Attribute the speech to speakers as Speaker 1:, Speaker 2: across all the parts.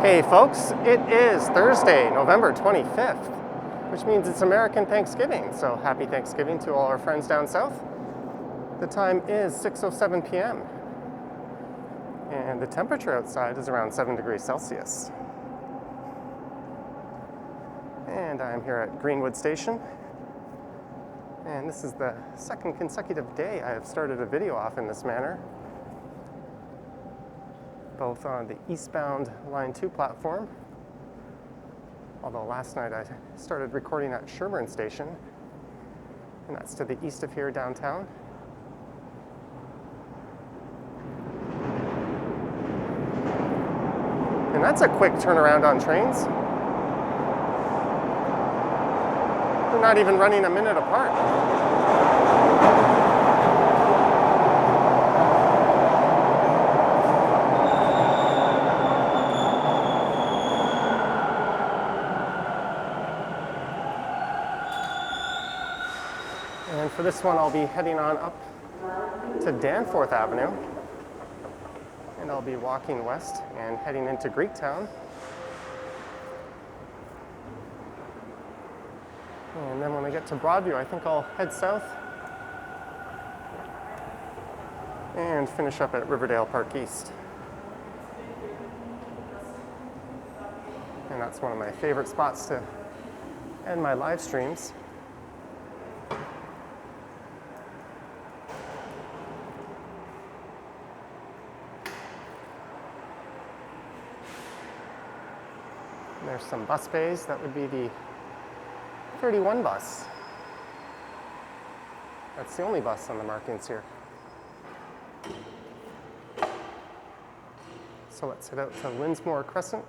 Speaker 1: Hey folks, it is Thursday, November 25th, which means it's American Thanksgiving, so happy Thanksgiving to all our friends down south. The time is 6:07 p.m. and the temperature outside is around 7 degrees Celsius. And I'm here at Greenwood Station, and this is the second consecutive day I have started a video off in this manner, both on the eastbound Line 2 platform, although last night I started recording at Sherburne Station, and that's to the east of here downtown. And that's a quick turnaround on trains. They're not even running a minute apart. And for this one, I'll be heading on up to Danforth Avenue, and I'll be walking west and heading into Greektown. And then when I get to Broadview, I think I'll head south and finish up at Riverdale Park East. And that's one of my favorite spots to end my live streams. There's some bus bays. That would be the 31 bus. That's the only bus on the markings here. So let's head out to Linsmore Crescent.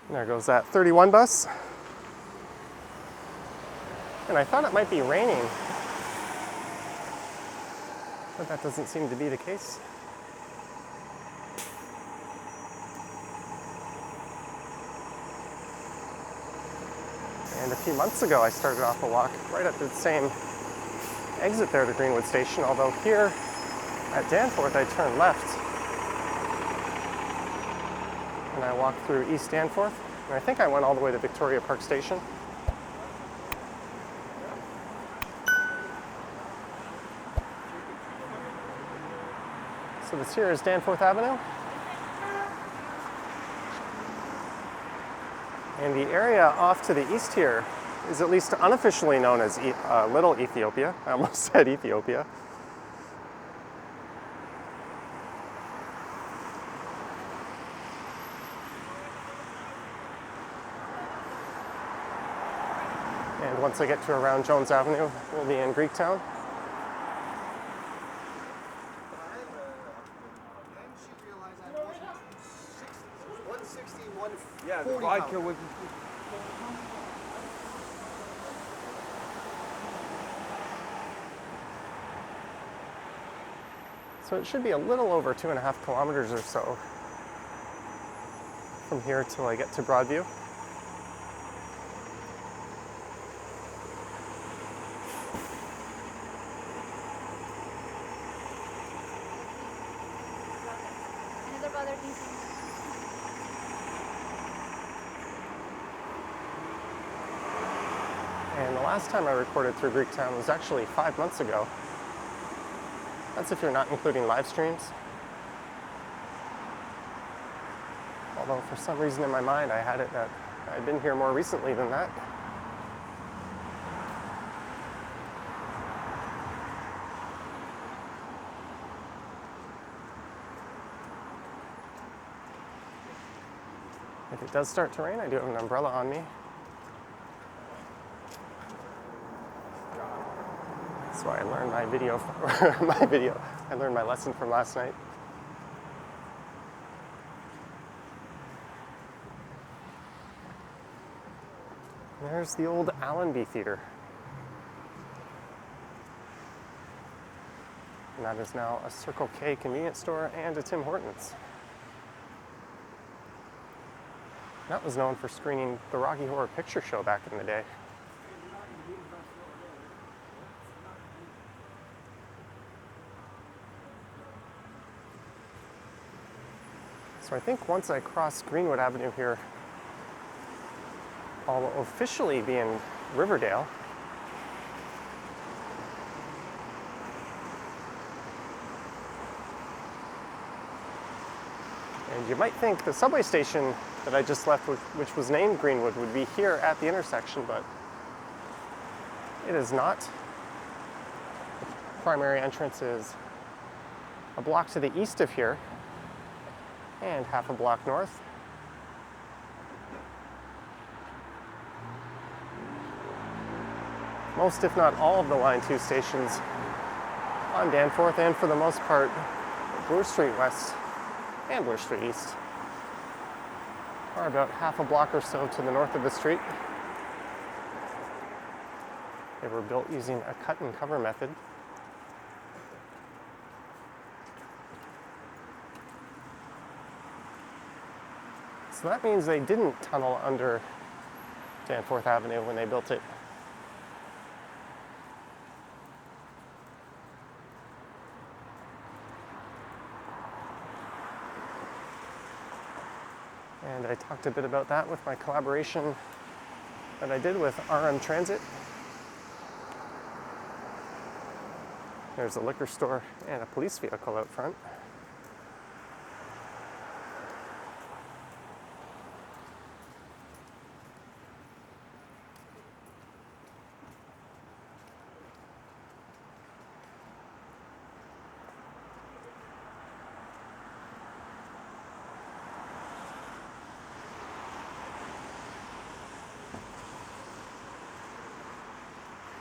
Speaker 1: There goes that 31 bus. And I thought it might be raining, but that doesn't seem to be the case. And a few months ago, I started off a walk right at the same exit there to Greenwood Station, although here at Danforth, I turned left. And I walked through East Danforth, and I think I went all the way to Victoria Park Station. So this here is Danforth Avenue. And the area off to the east here is at least unofficially known as Little Ethiopia. I almost said Ethiopia. And once I get to around Jones Avenue, we'll be in Greektown.
Speaker 2: Yeah, the vodka was.
Speaker 1: So it should be a little over 2.5 kilometers or so from here till I get to Broadview. And the last time I recorded through Greektown was actually 5 months ago. That's if you're not including live streams. Although for some reason in my mind I had it that I'd been here more recently than that. If it does start to rain, I do have an umbrella on me. That's why I learned I learned my lesson from last night. There's the old Allenby Theater. And that is now a Circle K convenience store and a Tim Hortons. That was known for screening the Rocky Horror Picture Show back in the day. So I think once I cross Greenwood Avenue here, I'll officially be in Riverdale. And you might think the subway station that I just left, which was named Greenwood, would be here at the intersection, but it is not. The primary entrance is a block to the east of here and half a block north. Most, if not all, of the Line 2 stations on Danforth, and for the most part, Bloor Street West and Bloor Street East, are about half a block or so to the north of the street. They were built using a cut and cover method. So that means they didn't tunnel under Danforth Avenue when they built it. And I talked a bit about that with my collaboration that I did with RM Transit. There's a liquor store and a police vehicle out front.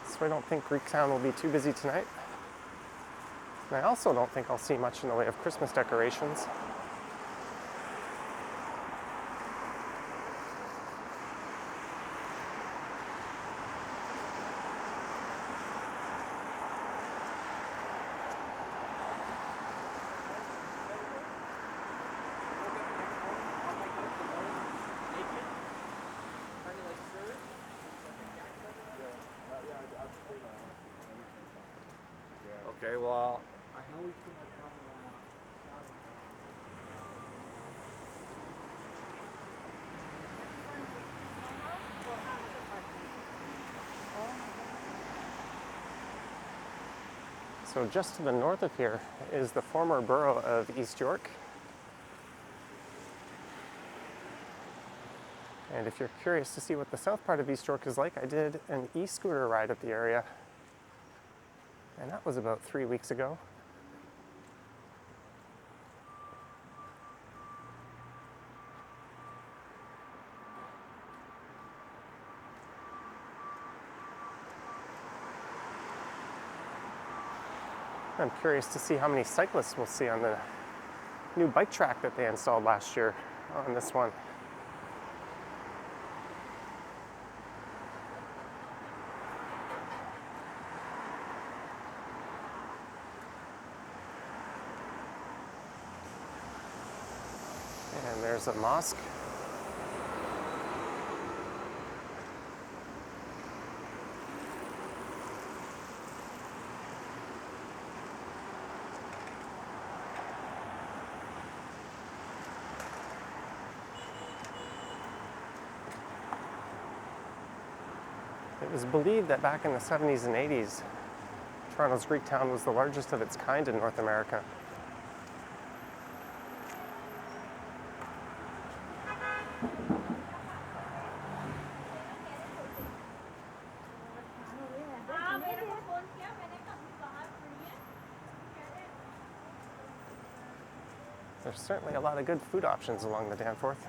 Speaker 1: So I don't think Greektown will be too busy tonight. And I also don't think I'll see much in the way of Christmas decorations.
Speaker 2: Okay, well,
Speaker 1: So just to the north of here is the former borough of East York. And if you're curious to see what the south part of East York is like, I did an e-scooter ride of the area. And that was about 3 weeks ago. I'm curious to see how many cyclists we'll see on the new bike track that they installed last year on this one. And there's a mosque. It was believed that back in the 70s and 80s, Toronto's Greektown was the largest of its kind in North America. There's certainly a lot of good food options along the Danforth.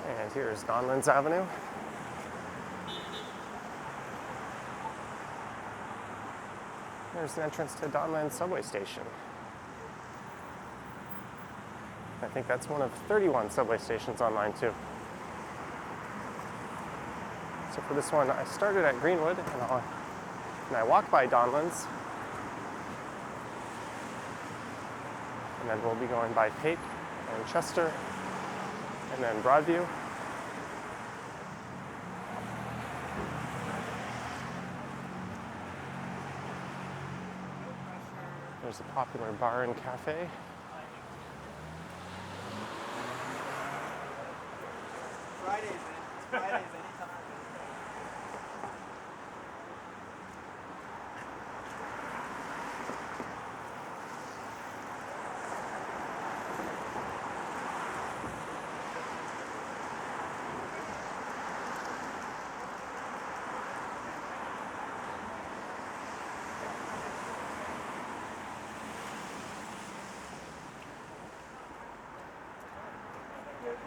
Speaker 1: And here's Donlands Avenue. There's an entrance to Donlands subway station. I think that's one of 31 subway stations on line 2. So for this one, I started at Greenwood, and I walk by Donlands, and then we'll be going by Pape and Chester, and then Broadview. There's a popular bar and cafe.
Speaker 2: Fridays, man. It's Fridays anytime.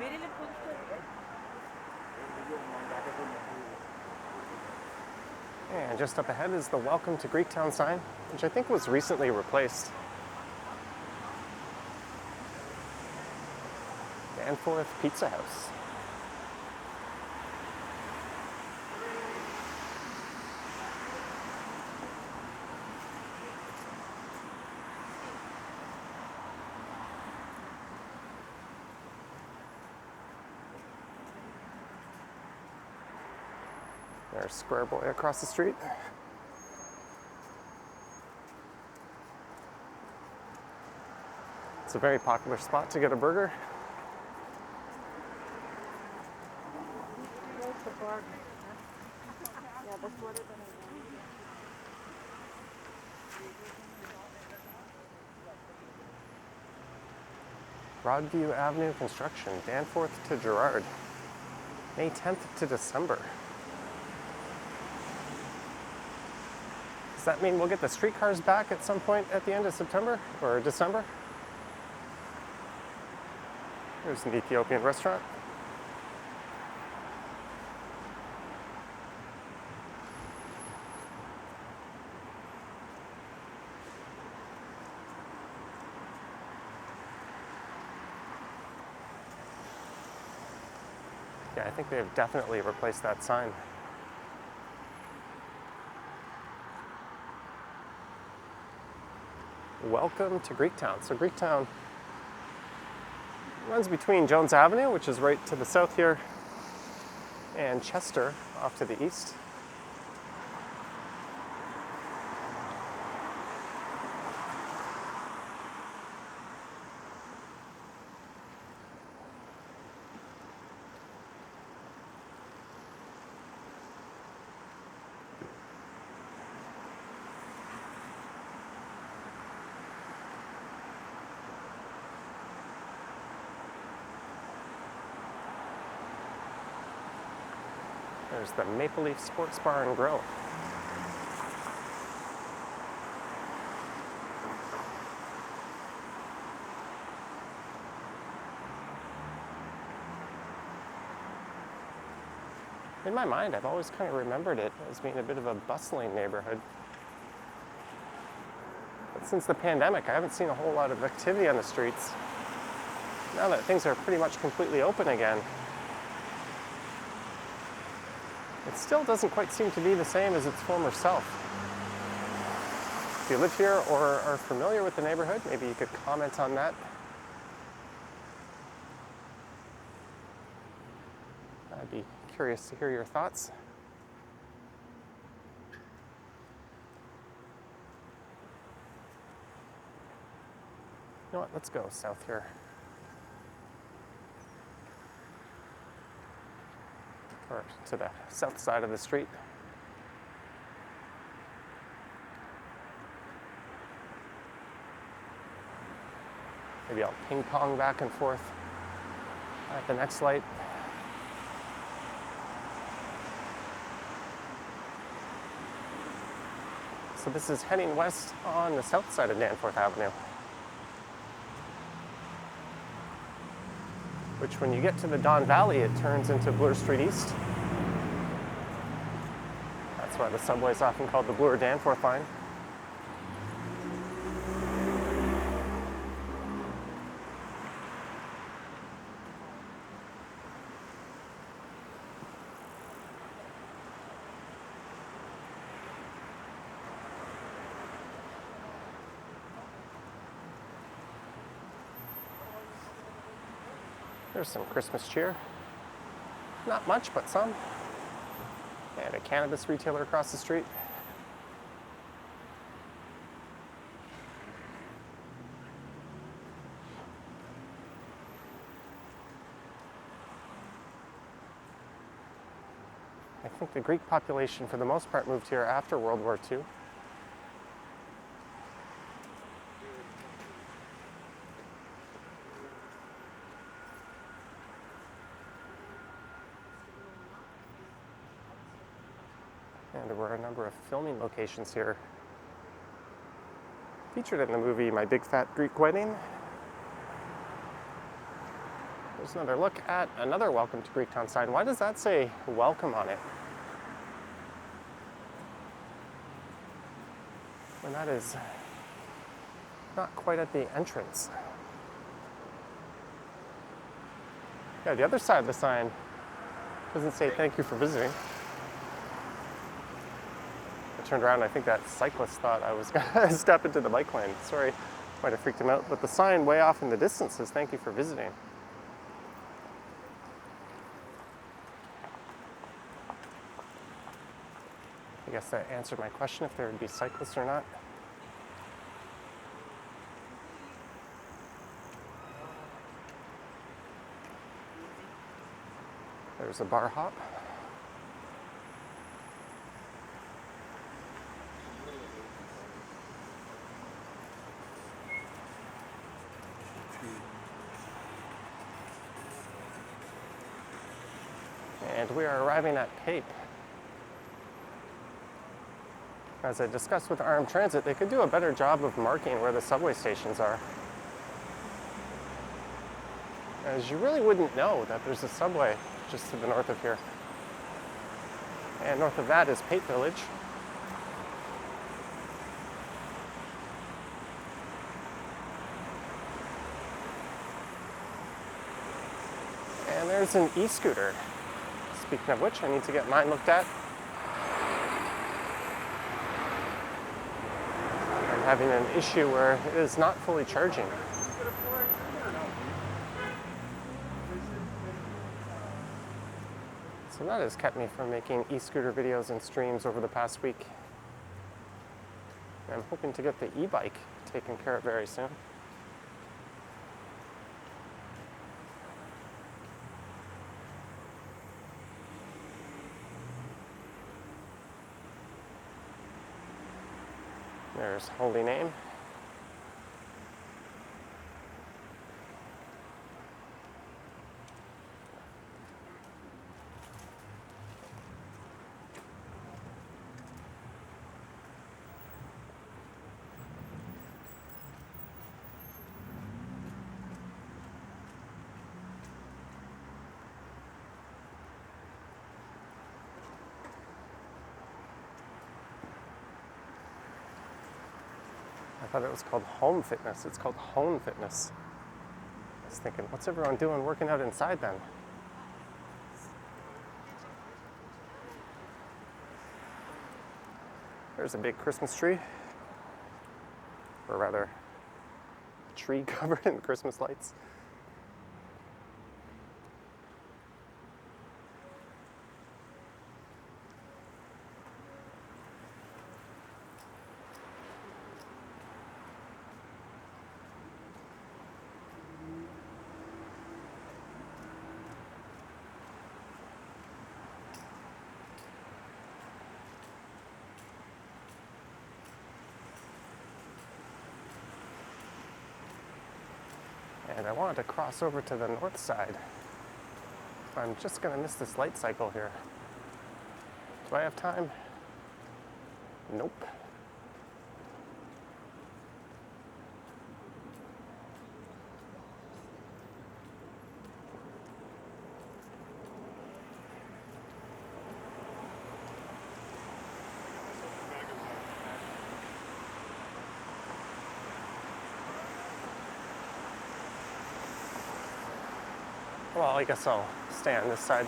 Speaker 3: Verelim konuşalım.
Speaker 1: And just up ahead is the Welcome to Greektown sign, which I think was recently replaced. Danforth Pizza House. There's Square Boy across the street. It's a very popular spot to get a burger. Broadview Avenue construction, Danforth to Girard, May 10th to December. Does that mean we'll get the streetcars back at some point at the end of September or December? There's an Ethiopian restaurant. Yeah, I think they've definitely replaced that sign. Welcome to Greektown. So Greektown runs between Jones Avenue, which is right to the south here, and Chester off to the east. There's the Maple Leaf Sports Bar and Grill. In my mind, I've always kind of remembered it as being a bit of a bustling neighborhood. But since the pandemic, I haven't seen a whole lot of activity on the streets. Now that things are pretty much completely open again, it still doesn't quite seem to be the same as its former self. If you live here or are familiar with the neighborhood, maybe you could comment on that. I'd be curious to hear your thoughts. You know what, let's go south here. Or to the south side of the street. Maybe I'll ping pong back and forth at the next light. So this is heading west on the south side of Danforth Avenue, which when you get to the Don Valley, it turns into Bloor Street East. That's why the subway is often called the Bloor Danforth line. There's some Christmas cheer. Not much, but some. And a cannabis retailer across the street. I think the Greek population, for the most part, moved here after World War II. And there were a number of filming locations here featured in the movie My Big Fat Greek Wedding. There's another look at another Welcome to Greektown sign. Why does that say welcome on it? And that is not quite at the entrance. Yeah, the other side of the sign doesn't say thank you for visiting. I turned around, I think that cyclist thought I was gonna step into the bike lane. Sorry, might have freaked him out, but the sign way off in the distance says thank you for visiting. I guess that answered my question if there would be cyclists or not. There's a bar hop. And we are arriving at Pape. As I discussed with Armed Transit, they could do a better job of marking where the subway stations are, as you really wouldn't know that there's a subway just to the north of here. And north of that is Pape Village. And there's an e-scooter. Speaking of which, I need to get mine looked at. I'm having an issue where it is not fully charging. So that has kept me from making e-scooter videos and streams over the past week. I'm hoping to get the e-bike taken care of very soon. There's Holy Name. I thought it was called Home Fitness. It's called Home Fitness. I was thinking, what's everyone doing working out inside then? There's a big Christmas tree. Or rather, a tree covered in Christmas lights. And I wanted to cross over to the north side. I'm just gonna miss this light cycle here. Do I have time? Nope. Well, I guess I'll stay on this side.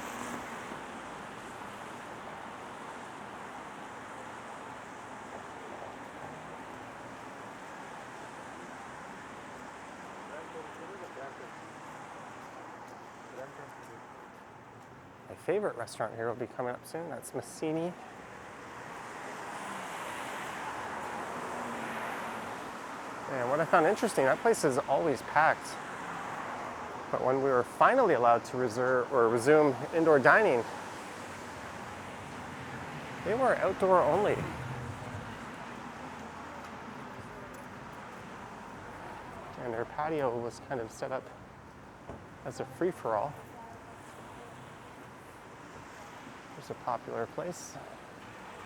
Speaker 1: favorite restaurant here will be coming up soon. That's Massini. And what I found interesting, that place is always packed. But when we were finally allowed to resume indoor dining, they were outdoor only. And their patio was kind of set up as a free-for-all. There's a popular place,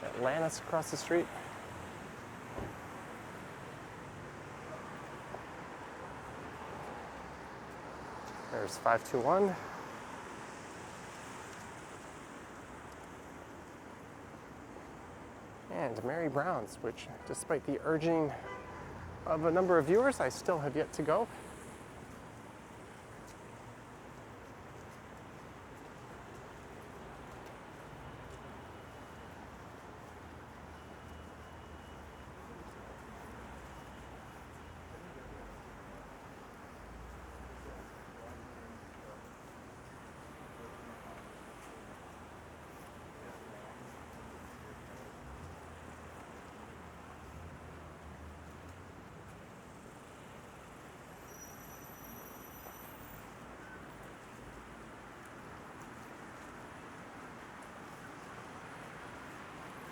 Speaker 1: Atlantis across the street. There's 521. And Mary Brown's, which, despite the urging of a number of viewers, I still have yet to go.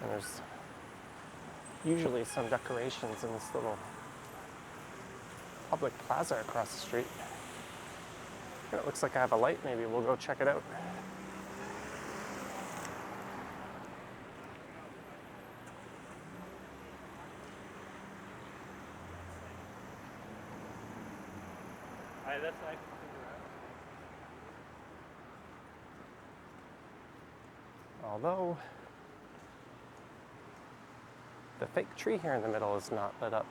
Speaker 1: And there's usually some decorations in this little public plaza across the street. And it looks like I have a light. Maybe we'll go check it out. Although the fake tree here in the middle is not lit up.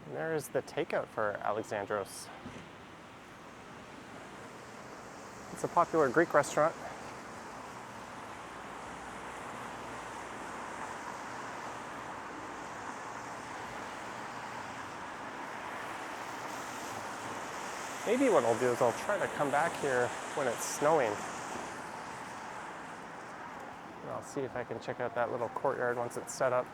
Speaker 1: And there is the takeout for Alexandros. It's a popular Greek restaurant. Maybe what I'll do is I'll try to come back here when it's snowing. And I'll see if I can check out that little courtyard once it's set up.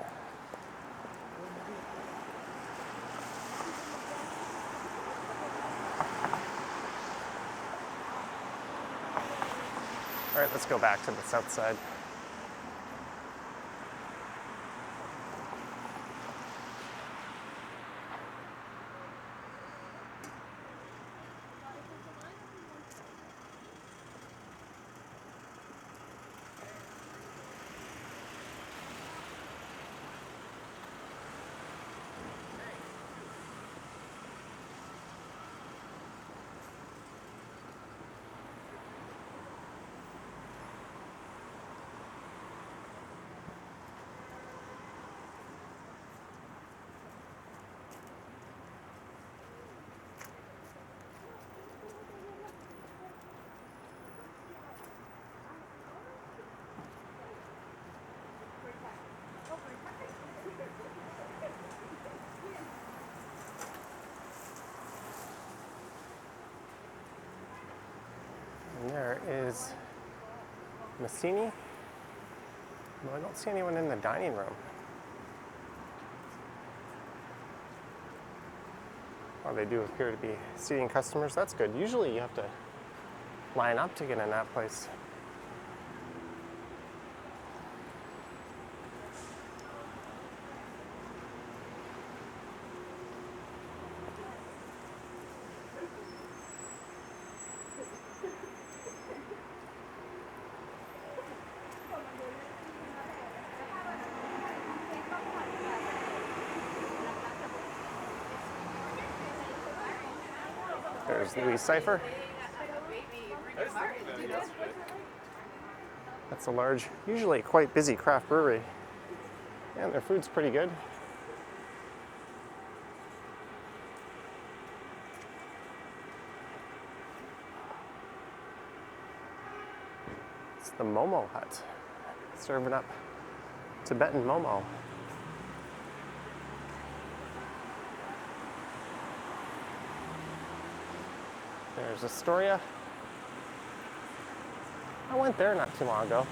Speaker 1: All right, let's go back to the south side. And there is Massini. Well, I don't see anyone in the dining room. Well, they do appear to be seating customers. That's good. Usually you have to line up to get in that place. There's Louis Cypher. That's a large, usually quite busy craft brewery. And their food's pretty good. It's the Momo Hut, serving up Tibetan Momo. There's Astoria. I went there not too long ago.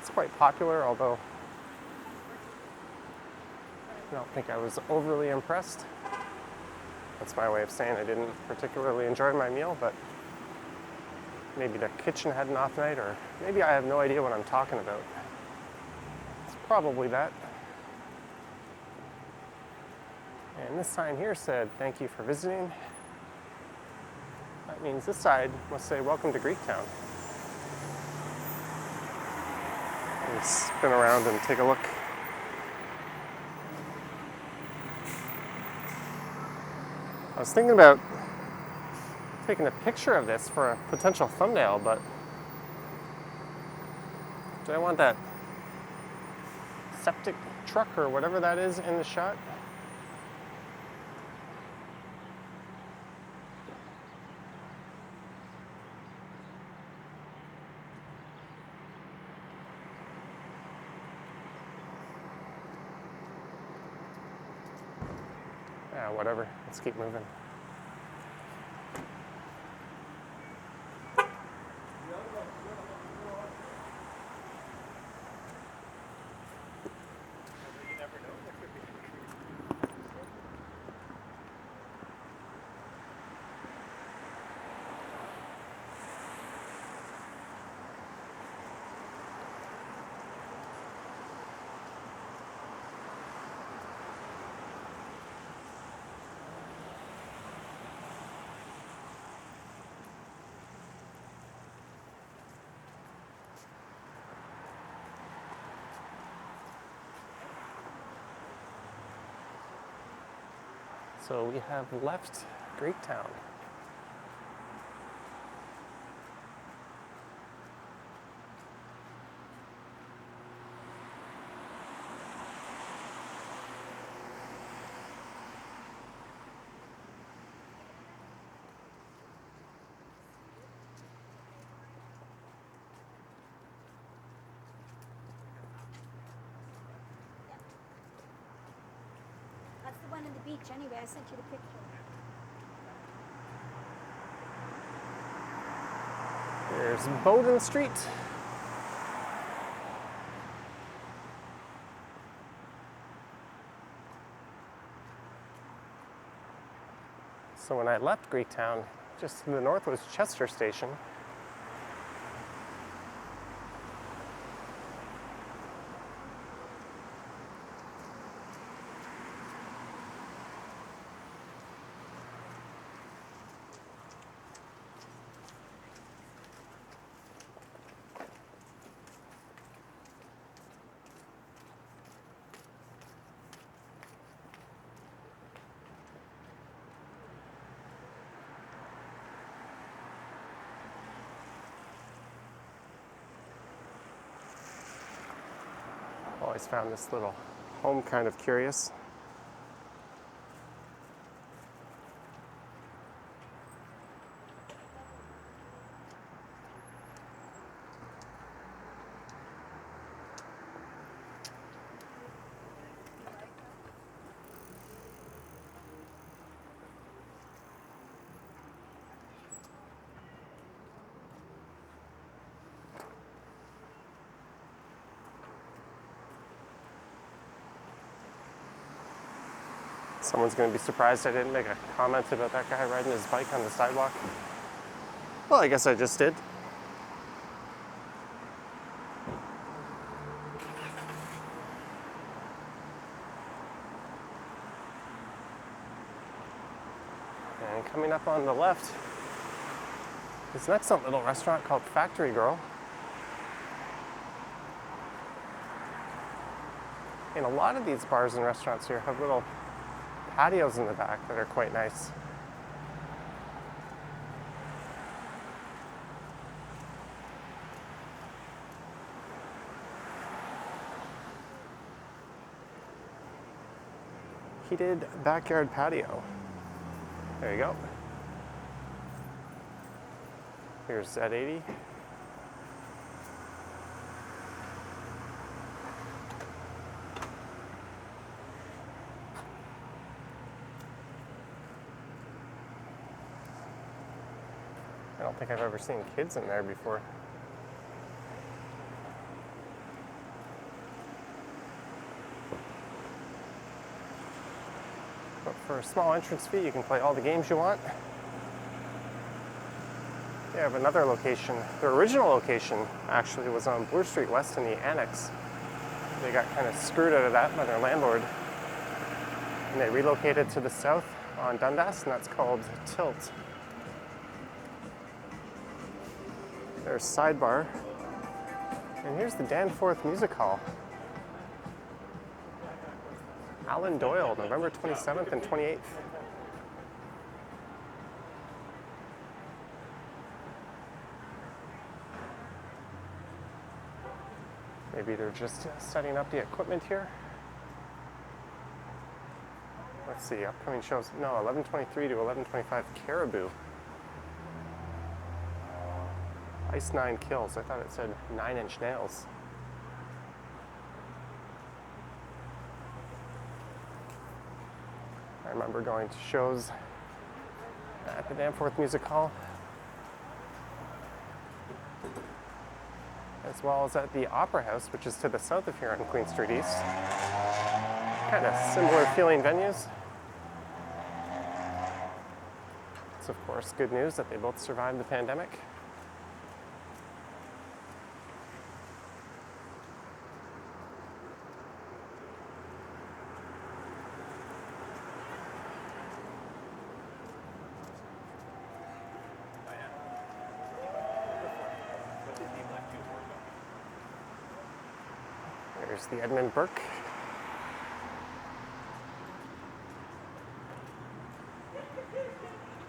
Speaker 1: It's quite popular, although I don't think I was overly impressed. That's my way of saying I didn't particularly enjoy my meal, but maybe the kitchen had an off night, or maybe I have no idea what I'm talking about. It's probably that. And this sign here said, "Thank you for visiting." That means this side must say, "Welcome to Greektown." And spin around and take a look. I was thinking about taking a picture of this for a potential thumbnail, but do I want that septic truck or whatever that is in the shot? Yeah, whatever. Let's keep moving. So we have left Greektown.
Speaker 4: That's the one on the beach anyway. I sent you the picture.
Speaker 1: There's Bowden Street. So when I left Greektown, just to the north was Chester Station. Always found this little home kind of curious. Someone's going to be surprised I didn't make a comment about that guy riding his bike on the sidewalk. Well, I guess I just did. And coming up on the left is an excellent little restaurant called Factory Girl. And a lot of these bars and restaurants here have little patios in the back that are quite nice. Heated backyard patio. There you go. Here's Z80. don't think I've ever seen kids in there before. But for a small entrance fee, you can play all the games you want. They have another location. Their original location actually was on Bloor Street West in the Annex. They got kind of screwed out of that by their landlord. And they relocated to the south on Dundas, and that's called Tilt. There's Sidebar. And here's the Danforth Music Hall. Alan Doyle, November 27th and 28th. Maybe they're just setting up the equipment here. Let's see, upcoming shows. No, 11:23 to 11:25 Caribou. Ice 9 Kills. I thought it said 9 Inch Nails. I remember going to shows at the Danforth Music Hall, as well as at the Opera House, which is to the south of here on Queen Street East. Kind of similar feeling venues. It's of course good news that they both survived the pandemic. There's the Edmund Burke.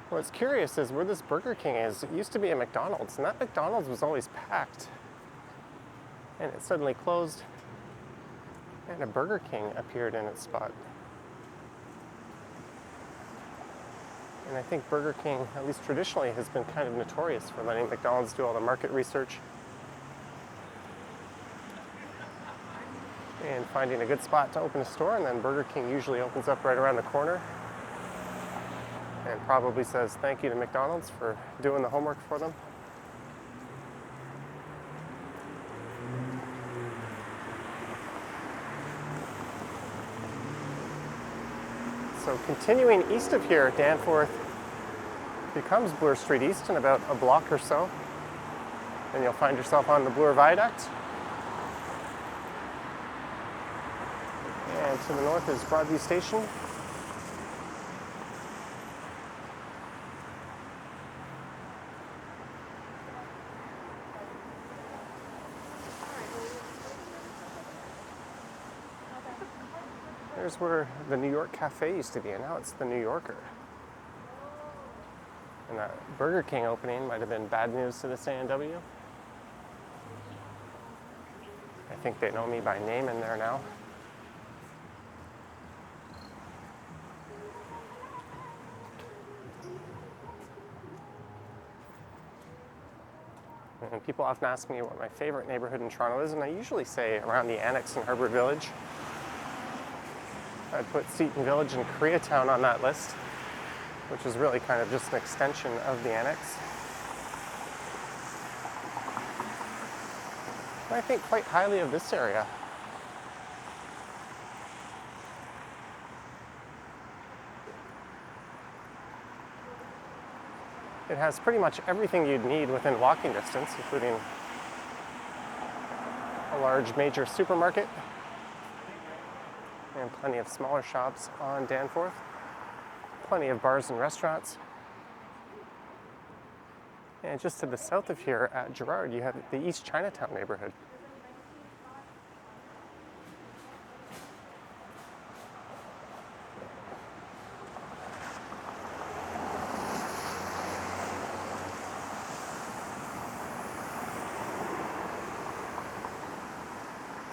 Speaker 1: What's curious is where this Burger King is, it used to be a McDonald's, and that McDonald's was always packed. And it suddenly closed, and a Burger King appeared in its spot. And I think Burger King, at least traditionally, has been kind of notorious for letting McDonald's do all the market research and finding a good spot to open a store, and then Burger King usually opens up right around the corner and probably says thank you to McDonald's for doing the homework for them. So continuing east of here, Danforth becomes Bloor Street East in about a block or so. Then you'll find yourself on the Bloor Viaduct. And to the north is Broadview Station. There's where the New York Cafe used to be, and now it's the New Yorker. And that Burger King opening might have been bad news to this A&W. I think they know me by name in there now. And people often ask me what my favorite neighborhood in Toronto is, and I usually say around the Annex and Harbour Village. I'd put Seton Village and Koreatown on that list, which is really kind of just an extension of the Annex. And I think quite highly of this area. It has pretty much everything you'd need within walking distance, including a large major supermarket and plenty of smaller shops on Danforth, plenty of bars and restaurants. And just to the south of here at Gerrard, you have the East Chinatown neighborhood.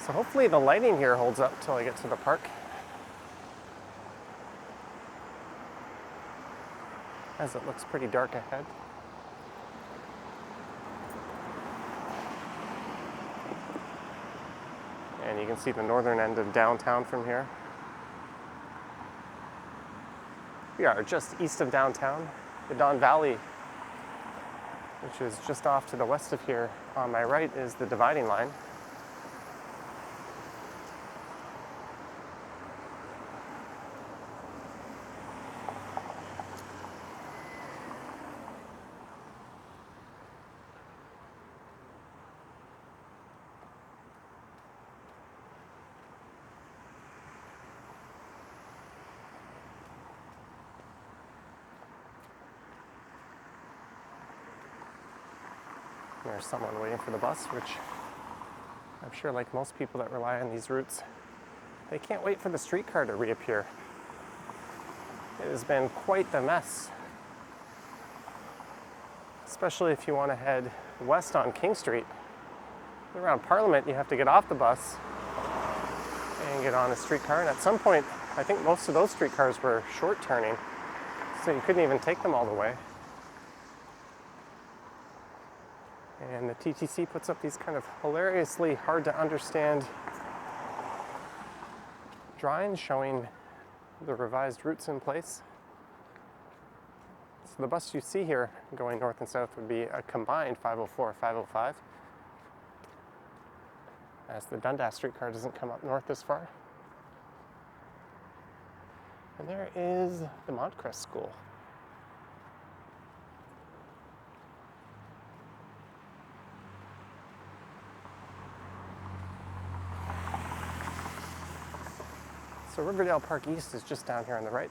Speaker 1: So hopefully the lighting here holds up till I get to the park, as it looks pretty dark ahead. And you can see the northern end of downtown from here. We are just east of downtown. The Don Valley which is just off to the west of here. On my right is the dividing line. There's someone waiting for the bus, which I'm sure, like most people that rely on these routes, they can't wait for the streetcar to reappear. It has been quite the mess, especially if you want to head west on King Street. Around Parliament, you have to get off the bus and get on a streetcar, and at some point, I think most of those streetcars were short turning, so you couldn't even take them all the way. And the TTC puts up these kind of hilariously hard to understand drawings showing the revised routes in place. So the bus you see here going north and south would be a combined 504, 505, as the Dundas streetcar doesn't come up north this far. And there is the Montcrest School. So Riverdale Park East is just down here on the right.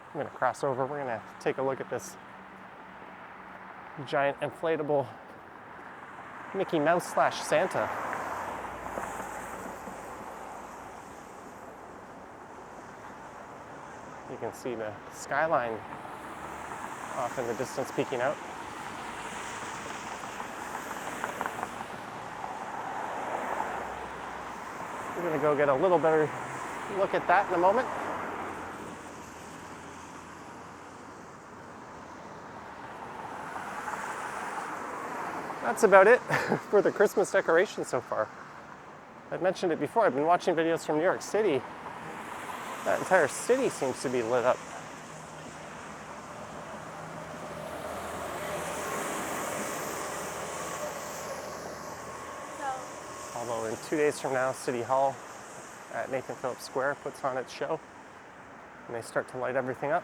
Speaker 1: I'm going to cross over. We're going to take a look at this giant inflatable Mickey Mouse / Santa. You can see the skyline off in the distance peeking out. We're going to go get a little better look at that in a moment. That's about it for the Christmas decorations so far. I've mentioned it before, I've been watching videos from New York City. That entire city seems to be lit up. Although in 2 days from now, City Hall at Nathan Phillips Square puts on its show, and they start to light everything up.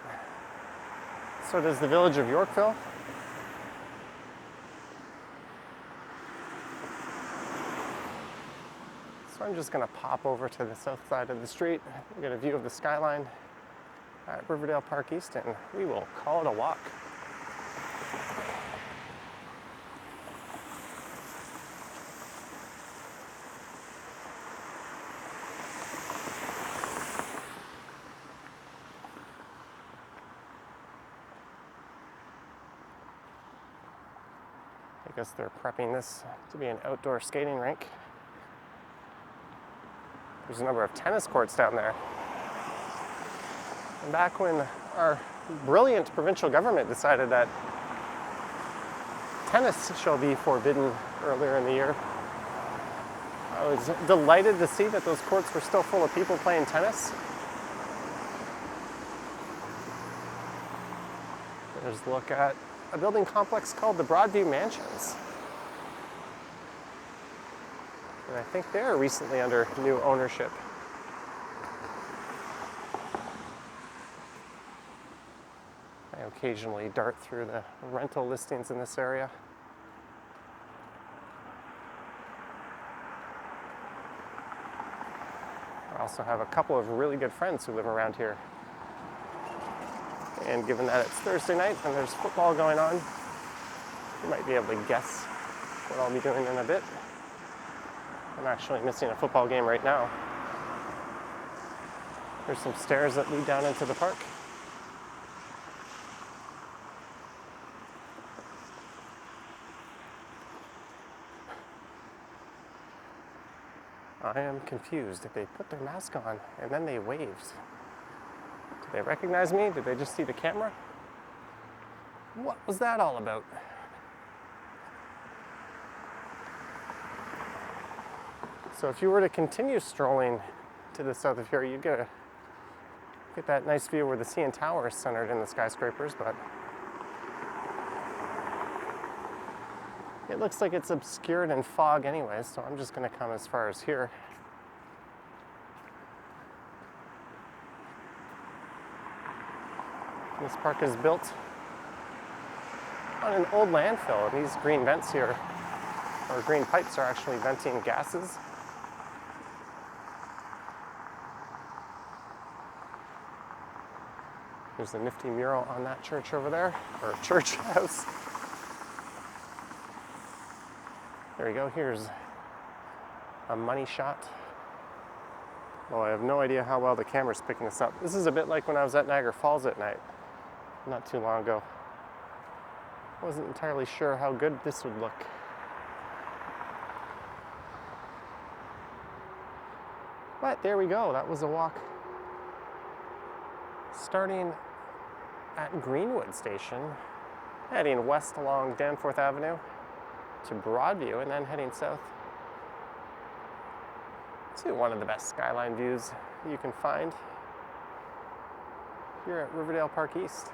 Speaker 1: So does the village of Yorkville. So I'm just going to pop over to the south side of the street, get a view of the skyline at Riverdale Park East, and we will call it a walk. I guess they're prepping this to be an outdoor skating rink. There's a number of tennis courts down there. And back when our brilliant provincial government decided that tennis shall be forbidden earlier in the year, I was delighted to see that those courts were still full of people playing tennis. There's a look at a building complex called the Broadview Mansions. And I think they're recently under new ownership. I occasionally dart through the rental listings in this area. I also have a couple of really good friends who live around here. And given that it's Thursday night and there's football going on, you might be able to guess what I'll be doing in a bit. I'm actually missing a football game right now. There's some stairs that lead down into the park. I am confused. If they put their mask on and then they waved, did they recognize me? Did they just see the camera? What was that all about? So if you were to continue strolling to the south of here, you'd get that nice view where the CN Tower is centered in the skyscrapers, but it looks like it's obscured in fog anyway, so I'm just going to come as far as here. This park is built on an old landfill, and these green vents here, or green pipes, are actually venting gases. There's a nifty mural on that church over there, or church house. There we go, here's a money shot. Oh, I have no idea how well the camera's picking this up. This is a bit like when I was at Niagara Falls at night, not too long ago. Wasn't entirely sure how good this would look. But there we go, that was a walk starting at Greenwood Station, heading west along Danforth Avenue to Broadview, and then heading south to one of the best skyline views you can find here at Riverdale Park East.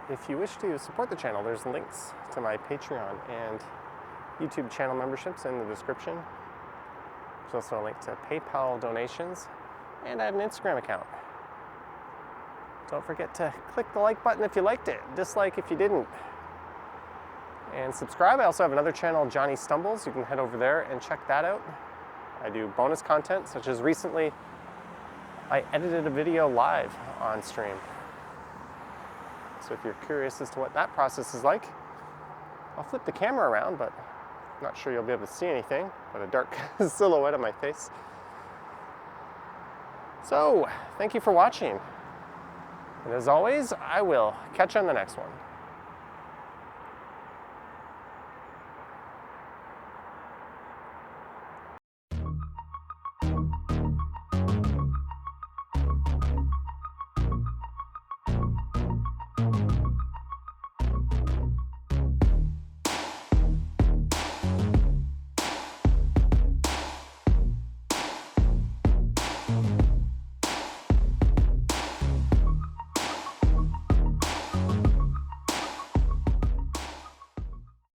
Speaker 1: If you wish to support the channel, there's links to my Patreon and YouTube channel memberships in the description. There's also a link to PayPal donations, and I have an Instagram account. Don't forget to click the like button if you liked it, dislike if you didn't. And subscribe. I also have another channel, Johnny Stumbles. You can head over there and check that out. I do bonus content, such as recently I edited a video live on stream. So if you're curious as to what that process is like, I'll flip the camera around, but I'm not sure you'll be able to see anything but a dark silhouette of my face. So, thank you for watching. And as always, I will catch you on the next one.